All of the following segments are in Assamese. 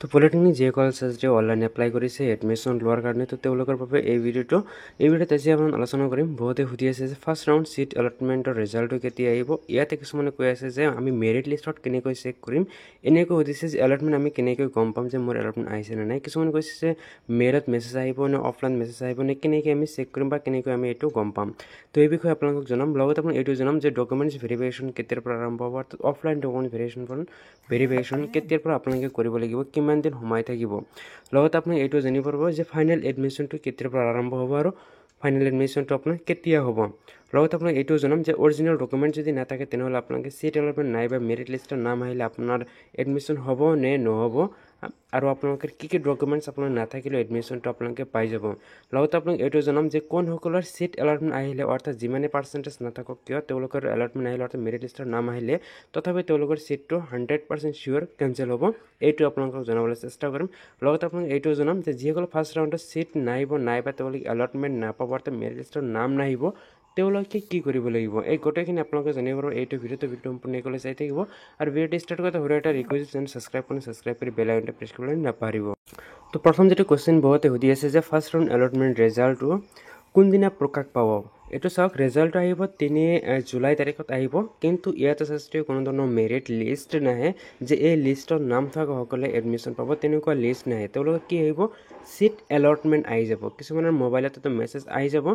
তো পলিটেকনিক যিসকল ছাত্ৰী অনলাইন এপ্লাই কৰিছে এডমিশ্যন লোৱাৰ কাৰণে তো তেওঁলোকৰ বাবে এই ভিডিঅ'ত আজি আমি আলোচনা কৰিম। বহুতে সুধি আছে যে ফাৰ্ষ্ট ৰাউণ্ড চিট এলটমেণ্টৰ ৰিজাল্টটো কেতিয়া আহিব। ইয়াতে কিছুমানে কৈ আছে যে আমি মেৰিট লিষ্টত কেনেকৈ চেক কৰিম, এনেকৈ সুধিছে যে এলটমেণ্ট আমি কেনেকৈ গম পাম যে মোৰ এলটমেণ্ট আহিছে নে নাই। কিছুমানে কৈছে যে মেইলত মেছেজ আহিব নে অফলাইন মেছেজ আহিব নে, কেনেকৈ আমি চেক কৰিম বা কেনেকৈ আমি এইটো গম পাম। তো এই বিষয়ে আপোনালোকক জনাম। লগতে আপোনাক এইটো জনাম যে ডকুমেণ্টছ ভেৰিফিকেশ্যন কেতিয়াৰ পৰা আৰম্ভ হ'ব, অৰ্থাৎ অফলাইন ডকুমেণ্ট ভেৰিফিকেশ্যন কেতিয়াৰ পৰা আপোনালোকে কৰিব লাগিব, কিমান দিন সময় থাকিব। লগতে আপুনি এইটো জানিব পাৰিব যে ফাইনেল এডমিশ্যনটো কেতিয়াৰ পৰা আৰম্ভ হ'ব আৰু ফাইনেল এডমিশ্যনটো আপোনাৰ কেতিয়া হ'ব। লগতে আপোনাক এইটো জনাম যে অৰিজিনেল ডকুমেণ্ট যদি নাথাকে তেনেহ'লে আপোনালোকে চিট এলটমেণ্ট নাই বা মেৰিট লিষ্টৰ নাম আহিলে আপোনাৰ এডমিশ্যন হ'ব নে নহ'ব, আৰু আপোনালোকে কি ডকুমেণ্টছ আপোনাৰ নাথাকিলে এডমিশ্যনটো আপোনালোকে পাই যাব। লগতে আপোনাক এইটো জনাম যে কোনসকলৰ চিট এলটমেণ্ট আহিলে, অৰ্থাৎ যিমানে পাৰ্চেণ্টেজ নাথাকক কিয় তেওঁলোকৰ এলটমেণ্ট আহিলে, অৰ্থাৎ মেৰিট লিষ্টৰ নাম আহিলে তথাপি তেওঁলোকৰ চিটটো 100% চিয়'ৰ কেঞ্চেল হ'ব। এইটো আপোনালোকক জনাবলৈ চেষ্টা কৰিম। লগতে আপোনাক এইটো জনাম যে যিসকল ফাৰ্ষ্ট ৰাউণ্ডত চিট নাইবা তেওঁলোকে এলটমেণ্ট নাপাব, অৰ্থাৎ মেৰিট লিষ্টৰ নাম নাহিব, তেওঁলোকে কি কৰিব লাগিব, এই গোটেইখিনি আপোনালোকে জানিব পাৰিব এইটো ভিডিঅ'টো সম্পূৰ্ণকৈ চাই থাকিব। আৰু ভিডিঅ'টো ষ্টাৰ্ট কৰোঁতে সৰু এটা ৰিকুৱেষ্ট, চেনেল ছাবস্ক্ৰাইব কৰি বেল আইকনটো প্ৰেছ কৰিবলৈ নাপাহৰিব। তো প্ৰথম যিটো কুৱেশ্যন বহুতে সুধি আছে যে ফাৰ্ষ্ট ৰাউণ্ড এলটমেণ্ট ৰিজাল্টটো কোনদিনা প্ৰকাশ পাব। এইটো চাওক, ৰিজাল্টটো আহিব 3 জুলাই তাৰিখত আহিব, কিন্তু ইয়াত আছে কোনো ধৰণৰ মেৰিট লিষ্ট নাহে যে এই লিষ্টৰ নাম থকাসকলে এডমিশ্যন পাব, তেনেকুৱা লিষ্ট নাহে। তেওঁলোকে কি আহিব, চিট এলটমেণ্ট আহি যাব। কিছুমানৰ মোবাইলতো মেছেজ আহি যাব,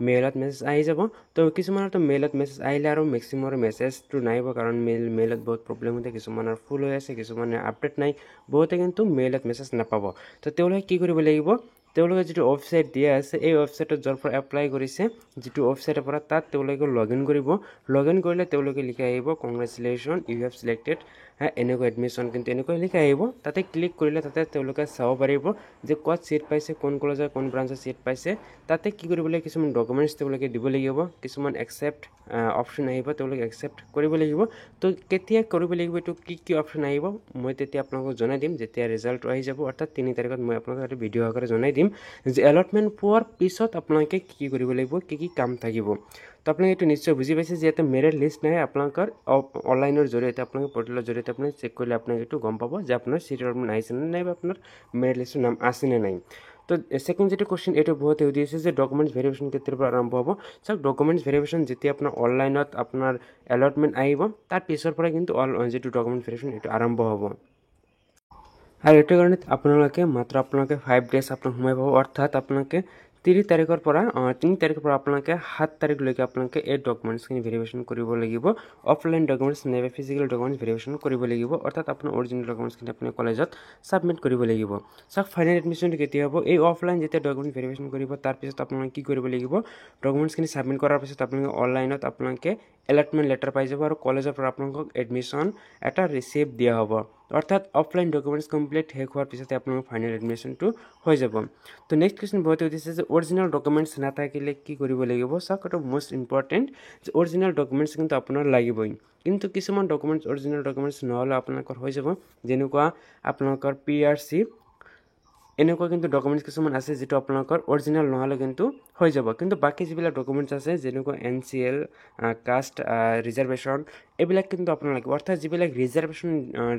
মেইলত মেছেজ আহি যাব। তো কিছুমানৰতো মেইলত মেছেজ আহিলে আৰু মেক্সিমামৰ মেছেজটো নাহিব, কাৰণ মেইলত বহুত প্ৰব্লেম হৈ থাকে। কিছুমানৰ ফুল হৈ আছে, কিছুমানৰ আপডেট নাই, বহুতে কিন্তু মেইলত মেছেজ নাপাব। তো তেওঁলোকে কি কৰিব লাগিব, তেওঁলোকে যিটো ৱেবছাইট দিয়া আছে এই ৱেবছাইটত য'ৰ পৰা এপ্লাই কৰিছে, যিটো ৱেবছাইটৰ পৰা তাত তেওঁলোকে লগ ইন কৰিব। লগ ইন কৰিলে তেওঁলোকে লিখি আহিব কংগ্ৰেচুলেশ্যন ইউ হেভ চিলেক্টেড, এনেকুৱা এডমিশ্যন, কিন্তু এনেকৈ লিখি আহিব। তাতে ক্লিক কৰিলে তাতে তেওঁলোকে চাব পাৰিব যে ক'ত চিট পাইছে, কোন কলেজৰ কোন ব্ৰাঞ্চৰ চিট পাইছে। তাতে কি কৰিব লাগিব, কিছুমান ডকুমেণ্টছ তেওঁলোকে দিব লাগিব, কিছুমান একচেপ্ট অপশ্যন আহিব, তেওঁলোকে একচেপ্ট কৰিব লাগিব। তো কেতিয়া কৰিব লাগিব, এইটো কি অপশ্যন আহিব মই তেতিয়া আপোনালোকক জনাই দিম যেতিয়া ৰিজাল্টটো আহি যাব, অৰ্থাৎ 3 তাৰিখত মই আপোনালোকক এইটো ভিডিঅ' আকাৰে জনাই দিম যে এলটমেণ্ট পোৱাৰ পিছত আপোনালোকে কি কৰিব লাগিব, কি কাম থাকিব। তো আপোনালোকে এইটো নিশ্চয় বুজি পাইছে যে ইয়াতে মেৰিট লিষ্ট নাই। আপোনালোকৰ অনলাইনৰ জৰিয়তে আপোনালোকে পৰ্টেলৰ জৰিয়তে আপুনি চেক কৰিলে আপোনাক এইটো গম পাব যে আপোনাৰ চিট এলটমেণ্ট আহিছে নে নাই বা আপোনাৰ মেৰিট লিষ্টৰ নাম আছে নে নাই। তো ছেকেণ্ড যিটো কুৱেশ্যন, এইটো বহুতে সুধি আছে যে ডকুমেণ্টছ ভেৰিফিকেশ্যন কেতিয়াৰ পৰা আৰম্ভ হ'ব। চাওক, ডকুমেণ্টছ ভেৰিফিকেশ্যন যেতিয়া আপোনাৰ অনলাইনত আপোনাৰ এলটমেণ্ট আহিব তাৰ পিছৰ পৰা কিন্তু যিটো ডকুমেণ্ট ভেৰিফিকেশ্যন এইটো আৰম্ভ হ'ব। আৰু এইটো কাৰণে আপোনালোকে 5 ডেজ আপোনাক সময় পাব, অৰ্থাৎ আপোনালোকে 3 তাৰিখৰ পৰা আপোনালোকে 7 তাৰিখলৈকে আপোনালোকে এই ডকুমেণ্টছখিনি ভেৰিফিকেশ্যন কৰিব লাগিব। অফলাইন ডকুমেণ্টছ নাইবা ফিজিকেল ডকুমেণ্টছ ভেৰিফিকেশ্যন কৰিব লাগিব, অৰ্থাৎ আপোনাৰ অৰিজিনেল ডকুমেণ্টছখিনি আপুনি কলেজত ছাবমিট কৰিব লাগিব। চাওক, ফাইনেল এডমিশ্যনটো কেতিয়া হ'ব, এই অফলাইন যেতিয়া ডকুমেণ্ট ভেৰিফিকেশ্যন কৰিব তাৰপিছত আপোনালোকে কি কৰিব লাগিব, ডকুমেণ্টছখিনি ছাবমিট কৰাৰ পিছত আপোনালোকে অনলাইনত আপোনালোকে এলটমেণ্ট লেটাৰ পাই যাব, আৰু কলেজৰ পৰা আপোনালোকক এডমিশ্যন এটা ৰিচিপ্ট দিয়া হ'ব। অৰ্থাৎ অফলাইন ডকুমেণ্টছ কমপ্লিট শেষ হোৱাৰ পিছতে আপোনাৰ ফাইনেল এডমিশ্যনটো হৈ যাব। তো নেক্সট কুৱেশ্যন বহুতে সুধিছে যে অৰিজিনেল ডকুমেণ্টছ নাথাকিলে কি কৰিব লাগিব। চাওক, এইটো মষ্ট ইম্পৰ্টেণ্ট যে অৰিজিনেল ডকুমেণ্টছ কিন্তু আপোনাৰ লাগিবই, কিন্তু কিছুমান ডকুমেণ্টছ অৰিজিনেল ডকুমেণ্টছ নহ'লে আপোনালোকৰ হৈ যাব, যেনেকুৱা আপোনালোকৰ PRC, এনেকুৱা কিন্তু ডকুমেণ্টছ কিছুমান আছে যিটো আপোনালোকৰ অৰিজিনেল নহ'লে কিন্তু হৈ যাব। কিন্তু বাকী যিবিলাক ডকুমেণ্টছ আছে যেনেকুৱা NCL, কাষ্ট, ৰিজাৰ্ভেশ্যন, এইবিলাক কিন্তু আপোনাৰ লাগিব। অৰ্থাৎ যিবিলাক ৰিজাৰ্ভেশ্যন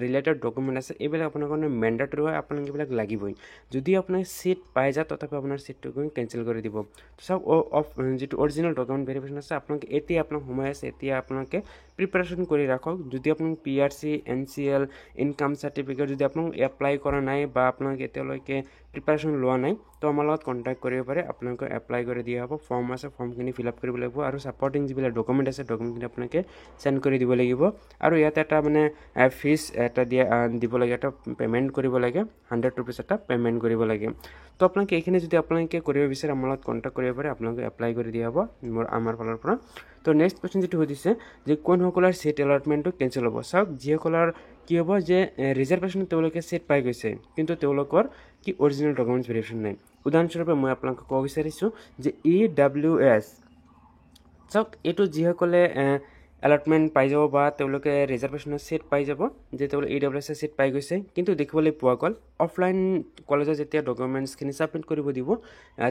ৰিলেটেড ডকুমেণ্ট আছে এইবিলাক আপোনাৰ কাৰণে মেণ্ডেটৰী হয়, আপোনাক এইবিলাক লাগিবই। যদি আপোনাৰ চিট পাই যায় তথাপি আপোনাৰ চিটটো কেঞ্চেল কৰি দিব। চাওক, যিটো অৰিজিনেল ডকুমেণ্ট ভেৰিফিকেশ্যন আছে আপোনালোকে এতিয়া আপোনাৰ সময় আছে, এতিয়া আপোনালোকে প্ৰিপাৰেশ্যন কৰি ৰাখক। যদি আপোনাক PRC, NCL, ইনকাম চাৰ্টিফিকেট যদি আপোনাক এপ্লাই কৰা নাই বা আপোনালোকে এতিয়ালৈকে প্ৰিপাৰেশ্যন লোৱা নাই, তো আমাৰ লগত কণ্টেক্ট কৰিব পাৰে, আপোনালোকে এপ্লাই কৰি দিয়া হ'ব। ফৰ্ম আছে, ফৰ্মখিনি ফিল আপ কৰিব লাগিব, আৰু ছাপৰ্টিং যিবিলাক ডকুমেণ্ট আছে ডকুমেণ্টখিনি আপোনালোকে চেণ্ড কৰি দিব লাগিব। আৰু ইয়াতে এটা ফিজ এটা দিব লাগে, এটা পে'মেণ্ট কৰিব লাগে, 100 ৰুপিজ এটা পে'মেণ্ট কৰিব লাগে। তো আপোনালোকে এইখিনি যদি আপোনালোকে কৰিব বিচাৰে আমাৰ লগত কণ্টেক্ট কৰিব পাৰে, আপোনালোকে এপ্লাই কৰি দিয়া হ'ব আমাৰ ফালৰ পৰা। তো নেক্সট কুৱেশ্যন যিটো সুধিছে যে কোনসকলৰ চিট এলটমেণ্টটো কেঞ্চেল হ'ব। চাওক, যিসকলৰ কি হ'ব যে ৰিজাৰ্ভেশ্যন তেওঁলোকে চিট পাই গৈছে, কিন্তু তেওঁলোকৰ কি অৰিজিনেল ডকুমেণ্টছ ভেৰিফিকেশ্যন নাই। উদাহৰণস্বৰূপে মই আপোনালোকক ক'ব বিচাৰিছোঁ যে EWS, চাওক, এইটো যিসকলে এলটমেণ্ট পাই যাব বা তেওঁলোকে ৰিজাৰ্ভেশ্যনৰ চিট পাই যাব, যে তেওঁলোকে EWS চিট পাই গৈছে, কিন্তু দেখিবলৈ পোৱা গ'ল অফলাইন কলেজত যেতিয়া ডকুমেণ্টছখিনি ছাবমিট কৰিব দিব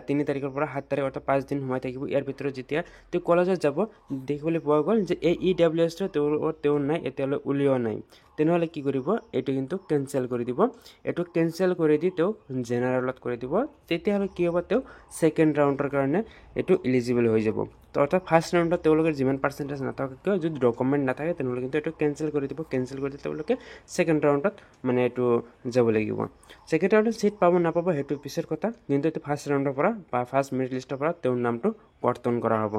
3 তাৰিখৰ পৰা 7 তাৰিখ, অৰ্থাৎ 5 দিন সময় থাকিব। ইয়াৰ ভিতৰত যেতিয়া তেওঁ কলেজত যাব দেখিবলৈ পোৱা গ'ল যে এই EWSটো তেওঁৰ নাই, এতিয়ালৈ উলিওৱা নাই। তেনেহ'লে কি কৰিব এইটো কিন্তু কেনচেল কৰি দিব এইটো কেনচেল কৰি দি তেওঁ জেনাৰেলত কৰি দিব তেতিয়াহ'লে কি হ'ব তেওঁ ছেকেণ্ড ৰাউণ্ডৰ কাৰণে এইটো এলিজিবল হৈ যাব তো অৰ্থাৎ ফাৰ্ষ্ট ৰাউণ্ডত তেওঁলোকৰ যিমান পাৰ্চেণ্টেজ নাথাকে কিয় যদি ডকুমেণ্ট নাথাকে তেনেহ'লে কিন্তু এইটো কেনচেল কৰি দিব কেনচেল কৰি দি তেওঁলোকে ছেকেণ্ড ৰাউণ্ডত মানে এইটো যাব লাগিব ছেকেণ্ড ৰাউণ্ডত ছিট পাব নাপাব সেইটো পিছৰ কথা কিন্তু এইটো ফাৰ্ষ্ট ৰাউণ্ডৰ পৰা বা ফাৰ্ষ্ট মেৰিট লিষ্টৰ পৰা তেওঁৰ নামটো কৰ্তন কৰা হ'ব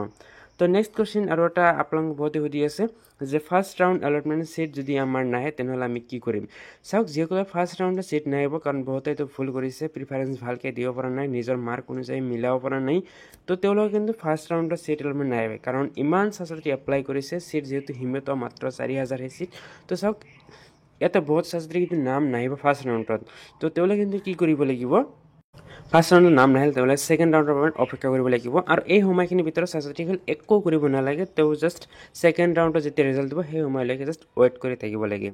তো নেক্সট কুৱেশ্যন আৰু এটা আপোনালোক বহুতে সুধি আছে যে ফাৰ্ষ্ট ৰাউণ্ড এলটমেণ্ট ছিট যদি আমাৰ নাহে তেনেহ'লে আমি কি কৰিম চাওক যিসকলে ফাৰ্ষ্ট ৰাউণ্ডত ছিট নাহিব কাৰণ বহুতে এইটো ভুল কৰিছে প্ৰিফাৰেঞ্চ ভালকৈ দিব পৰা নাই নিজৰ মাৰ্ক অনুযায়ী মিলাব পৰা নাই তো তেওঁলোকে কিন্তু ফাৰ্ষ্ট ৰাউণ্ডত ছিট এলটমেণ্ট নাহিব কাৰণ ইমান ছাত্ৰী এপ্লাই কৰিছে ছিট যিহেতু সীমিত মাত্ৰ 4,000হে ছিট তো চাওক ইয়াতে বহুত ছাত্ৰী কিন্তু নাম নাহিব ফাৰ্ষ্ট ৰাউণ্ডত তো তেওঁলোকে কিন্তু কি কৰিব লাগিব ফাৰ্ষ্ট ৰাউণ্ডৰ নাম নাহিল তেওঁলোকে ছেকেণ্ড ৰাউণ্ডৰ বাবে অপেক্ষা কৰিব লাগিব আৰু এই সময়খিনিৰ ভিতৰত ছাত্ৰীসকল একো কৰিব নালাগে তেওঁ জাষ্ট ছেকেণ্ড ৰাউণ্ডত যেতিয়া ৰিজাল্ট দিব সেই সময়লৈকে জাষ্ট ৱেইট কৰি থাকিব লাগে